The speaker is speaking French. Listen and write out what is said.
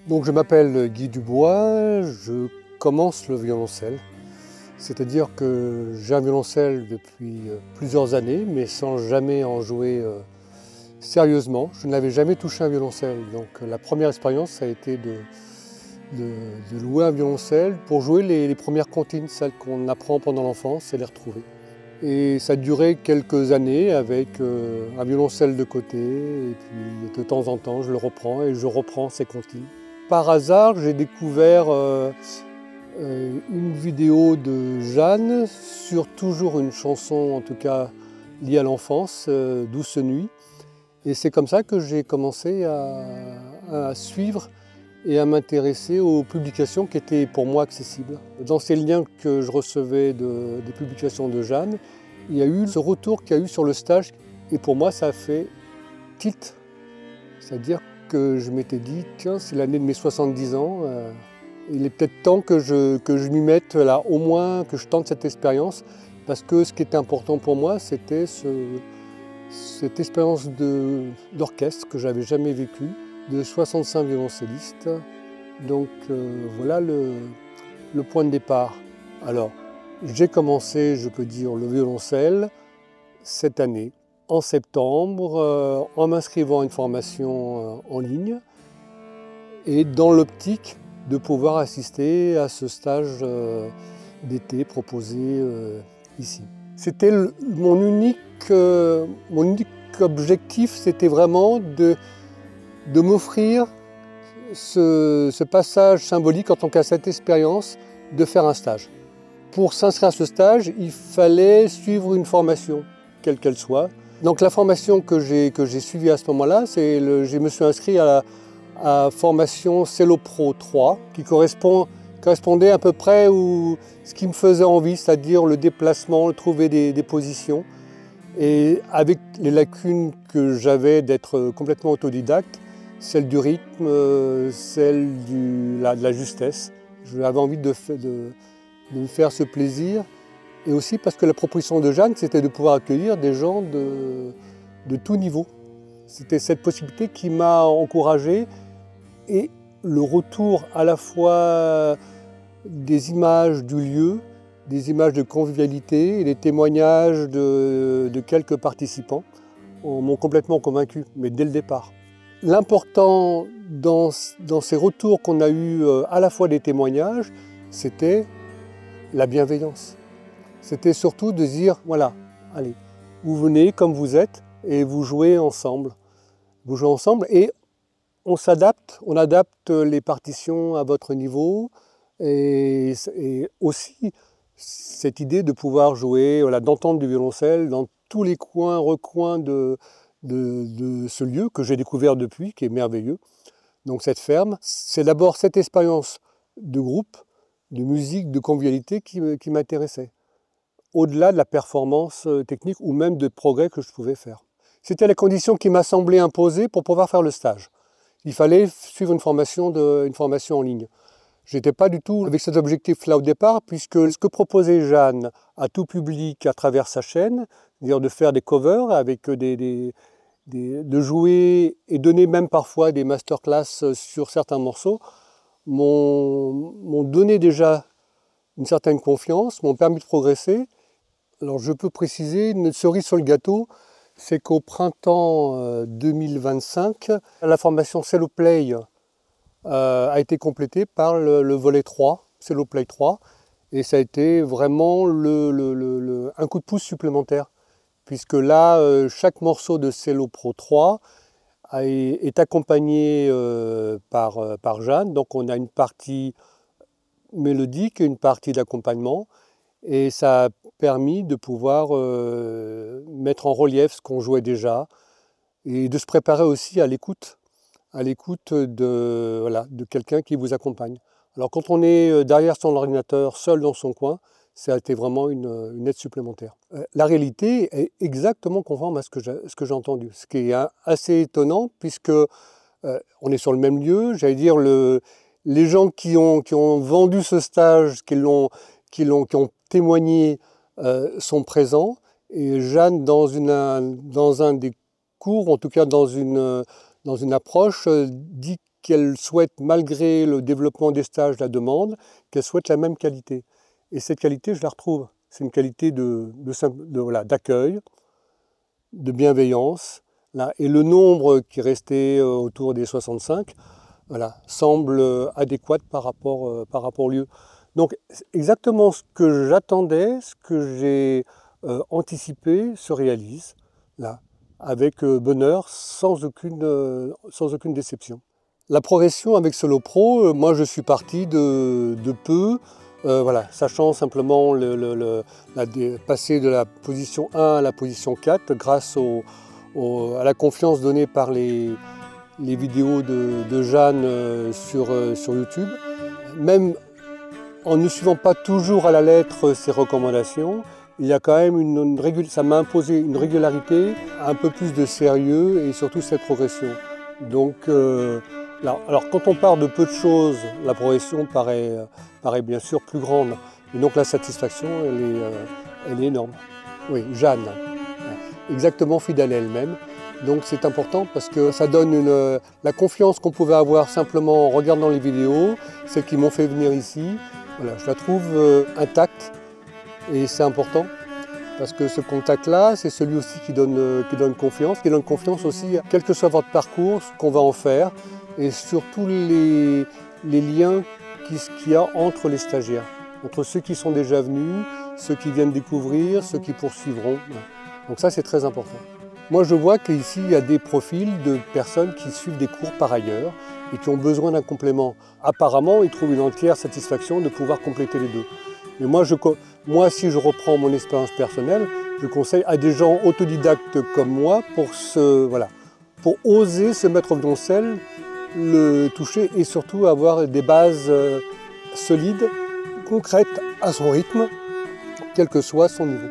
Donc je m'appelle Guy Dubois, je commence le violoncelle. C'est-à-dire que j'ai un violoncelle depuis plusieurs années, mais sans jamais en jouer sérieusement. Je n'avais jamais touché un violoncelle. Donc la première expérience, ça a été de louer un violoncelle pour jouer les premières comptines, celles qu'on apprend pendant l'enfance, et les retrouver. Et ça a duré quelques années avec un violoncelle de côté, et puis de temps en temps, je le reprends et je reprends ces comptines. Par hasard, j'ai découvert une vidéo de Jeanne sur toujours une chanson, en tout cas liée à l'enfance, Douce Nuit. Et c'est comme ça que j'ai commencé à suivre et à m'intéresser aux publications qui étaient pour moi accessibles. Dans ces liens que je recevais des publications de Jeanne, il y a eu ce retour qu'il y a eu sur le stage. Et pour moi, ça a fait tilt. C'est-à-dire que je m'étais dit, tiens, c'est l'année de mes 70 ans, il est peut-être temps que je m'y mette là, au moins que je tente cette expérience, parce que ce qui était important pour moi, c'était cette expérience d'orchestre que j'avais jamais vécue, de 65 violoncellistes. Donc voilà le point de départ. Alors, j'ai commencé, je peux dire, le violoncelle cette année, en septembre, en m'inscrivant à une formation en ligne et dans l'optique de pouvoir assister à ce stage d'été proposé ici. C'était mon unique objectif, c'était vraiment de m'offrir ce passage symbolique en tant qu'à cette expérience de faire un stage. Pour s'inscrire à ce stage, il fallait suivre une formation, quelle qu'elle soit. Donc la formation que j'ai suivie à ce moment-là, je me suis inscrit à la formation Cello Pro 3, qui correspondait à peu près à ce qui me faisait envie, c'est-à-dire le déplacement, trouver des positions. Et avec les lacunes que j'avais d'être complètement autodidacte, celle du rythme, celle de la justesse. J'avais envie de me faire ce plaisir. Et aussi parce que la proposition de Jeanne, c'était de pouvoir accueillir des gens de tout niveau. C'était cette possibilité qui m'a encouragé. Et le retour à la fois des images du lieu, des images de convivialité et des témoignages de quelques participants m'ont complètement convaincu, mais dès le départ. L'important dans ces retours qu'on a eus, à la fois des témoignages, c'était la bienveillance. C'était surtout de dire, voilà, allez, vous venez comme vous êtes et vous jouez ensemble. Vous jouez ensemble et on s'adapte, on adapte les partitions à votre niveau et aussi cette idée de pouvoir jouer, voilà, d'entendre du violoncelle dans tous les coins, recoins de ce lieu que j'ai découvert depuis, qui est merveilleux. Donc cette ferme, c'est d'abord cette expérience de groupe, de musique, de convivialité qui m'intéressait, au-delà de la performance technique ou même de progrès que je pouvais faire. C'était la condition qui m'a semblé imposée pour pouvoir faire le stage. Il fallait suivre une formation en ligne. Je n'étais pas du tout avec cet objectif-là au départ, puisque ce que proposait Jeanne à tout public à travers sa chaîne, c'est-à-dire de faire des covers avec de jouer et donner même parfois des masterclass sur certains morceaux, m'ont donné déjà une certaine confiance, m'ont permis de progresser. Alors je peux préciser, une cerise sur le gâteau, c'est qu'au printemps 2025, la formation Cello Play a été complétée par le volet 3, Cello Play 3, et ça a été vraiment un coup de pouce supplémentaire, puisque là, chaque morceau de Cello Pro 3 est accompagné par Jeanne, donc on a une partie mélodique et une partie d'accompagnement, et ça a permis de pouvoir mettre en relief ce qu'on jouait déjà, et de se préparer aussi à l'écoute de quelqu'un qui vous accompagne. Alors quand on est derrière son ordinateur, seul dans son coin, ça a été vraiment une aide supplémentaire. La réalité est exactement conforme à ce que j'ai entendu, ce qui est assez étonnant puisque on est sur le même lieu. J'allais dire, les gens qui ont vendu ce stage, qui ont témoigné, sont présents. Et Jeanne, dans un des cours, en tout cas dans une approche, dit qu'elle souhaite, malgré le développement des stages, la demande, qu'elle souhaite la même qualité. Et cette qualité, je la retrouve. C'est une qualité d'accueil, de bienveillance. Là. Et le nombre qui est resté autour des 65 semble adéquat par rapport au lieu. Donc exactement ce que j'attendais, ce que j'ai anticipé se réalise, là, avec bonheur, sans aucune déception. La progression avec SoloPro, moi je suis parti de peu, sachant simplement passer de la position 1 à la position 4 grâce à la confiance donnée par les vidéos de Jeanne sur YouTube. Même en ne suivant pas toujours à la lettre ses recommandations, il y a quand même ça m'a imposé une régularité, un peu plus de sérieux et surtout cette progression. Donc, alors quand on part de peu de choses, la progression paraît bien sûr plus grande. Et donc la satisfaction, elle est énorme. Oui, Jeanne, exactement fidèle à elle-même. Donc c'est important parce que ça donne la confiance qu'on pouvait avoir simplement en regardant les vidéos, celles qui m'ont fait venir ici. Voilà, je la trouve intacte et c'est important parce que ce contact-là, c'est celui aussi qui donne confiance aussi, quel que soit votre parcours, ce qu'on va en faire et surtout les liens qu'il y a entre les stagiaires, entre ceux qui sont déjà venus, ceux qui viennent découvrir, ceux qui poursuivront. Donc ça, c'est très important. Moi, je vois qu'ici, il y a des profils de personnes qui suivent des cours par ailleurs et qui ont besoin d'un complément. Apparemment, ils trouvent une entière satisfaction de pouvoir compléter les deux. Et moi, si je reprends mon expérience personnelle, je conseille à des gens autodidactes comme moi pour oser se mettre au violoncelle, le toucher et surtout avoir des bases solides, concrètes, à son rythme, quel que soit son niveau.